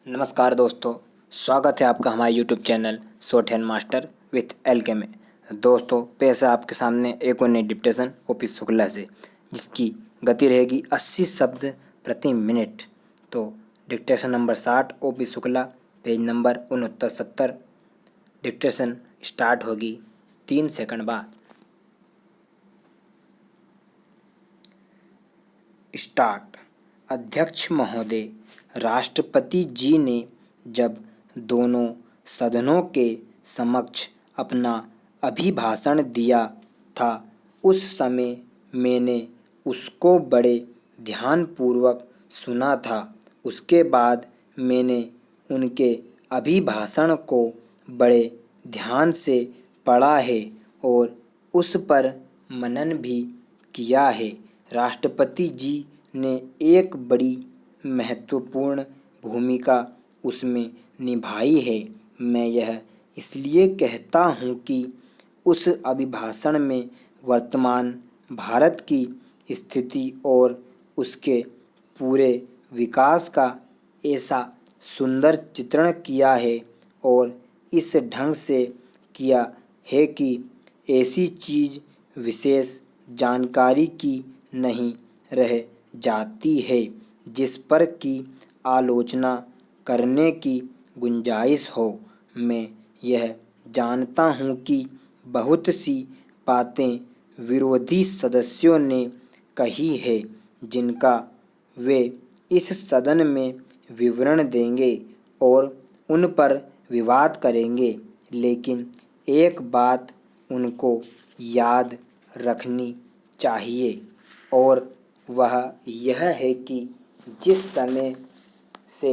नमस्कार दोस्तों, स्वागत है आपका हमारे YouTube channel Short Hand Master with LK में। दोस्तों, पेश है आपके सामने एक और नई डिक्टेशन ओपी शुक्ला से, जिसकी गति रहेगी 80 शब्द प्रति मिनट। तो dictation number 60 OP Shukla, page number 6970। Dictation start होगी 3 सेकंड बाद। स्टार्ट। अध्यक्ष महोदय, राष्ट्रपति जी ने जब दोनों सदनों के समक्ष अपना अभिभाषण दिया था, उस समय मैंने उसको बड़े ध्यानपूर्वक सुना था। उसके बाद मैंने उनके अभिभाषण को बड़े ध्यान से पढ़ा है और उस पर मनन भी किया है। राष्ट्रपति जी ने एक बड़ी महत्वपूर्ण भूमिका उसमें निभाई है। मैं यह इसलिए कहता हूँ कि उस अभिभाषण में वर्तमान भारत की स्थिति और उसके पूरे विकास का ऐसा सुंदर चित्रण किया है और इस ढंग से किया है कि ऐसी चीज़ विशेष जानकारी की नहीं रह जाती है जिस पर की आलोचना करने की गुंजाइश हो। मैं यह जानता हूँ कि बहुत सी बातें विरोधी सदस्यों ने कही है जिनका वे इस सदन में विवरण देंगे और उन पर विवाद करेंगे, लेकिन एक बात उनको याद रखनी चाहिए और वह यह है कि जिस समय से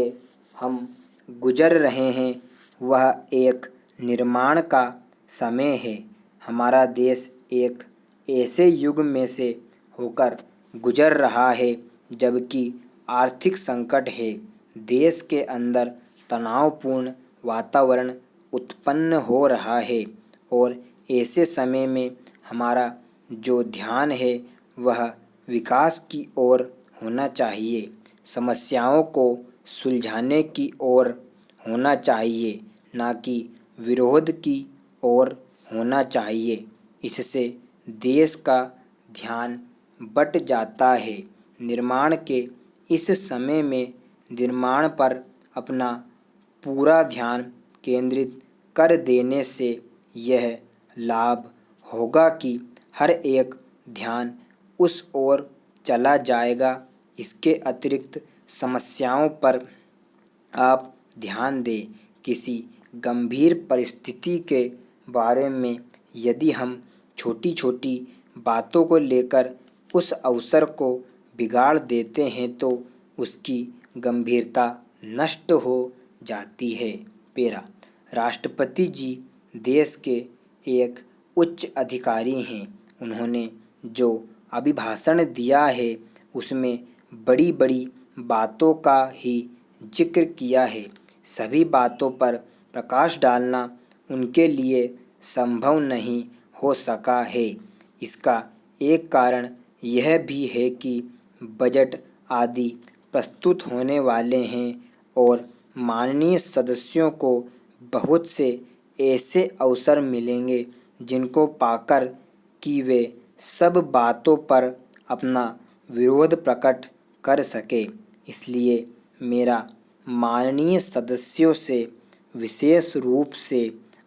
हम गुजर रहे हैं वह एक निर्माण का समय है। हमारा देश एक ऐसे युग में से होकर गुजर रहा है जबकि आर्थिक संकट है। देश के अंदर तनावपूर्ण वातावरण उत्पन्न हो रहा है और ऐसे समय में हमारा जो ध्यान है वह विकास की ओर होना चाहिए, समस्याओं को सुलझाने की ओर होना चाहिए, ना कि विरोध की ओर होना चाहिए। इससे देश का ध्यान बट जाता है। निर्माण के इस समय में निर्माण पर अपना पूरा ध्यान केंद्रित कर देने से यह लाभ होगा कि हर एक ध्यान उस ओर चला जाएगा। इसके अतिरिक्त समस्याओं पर आप ध्यान दें। किसी गंभीर परिस्थिति के बारे में यदि हम छोटी छोटी बातों को लेकर उस अवसर को बिगाड़ देते हैं तो उसकी गंभीरता नष्ट हो जाती है। पेरा। राष्ट्रपति जी देश के एक उच्च अधिकारी हैं। उन्होंने जो अभिभाषण दिया है उसमें बड़ी बड़ी बातों का ही जिक्र किया है। सभी बातों पर प्रकाश डालना उनके लिए संभव नहीं हो सका है। इसका एक कारण यह भी है कि बजट आदि प्रस्तुत होने वाले हैं और माननीय सदस्यों को बहुत से ऐसे अवसर मिलेंगे जिनको पाकर कि वे सब बातों पर अपना विरोध प्रकट कर सके। इसलिए मेरा माननीय सदस्यों से विशेष रूप से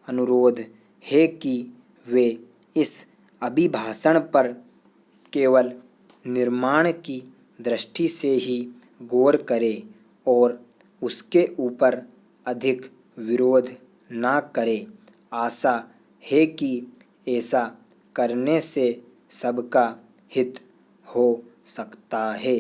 अनुरोध है कि वे इस अभिभाषण पर केवल निर्माण की दृष्टि से ही गौर करें और उसके ऊपर अधिक विरोध ना करें। आशा है कि ऐसा करने से सबका हित हो सकता है।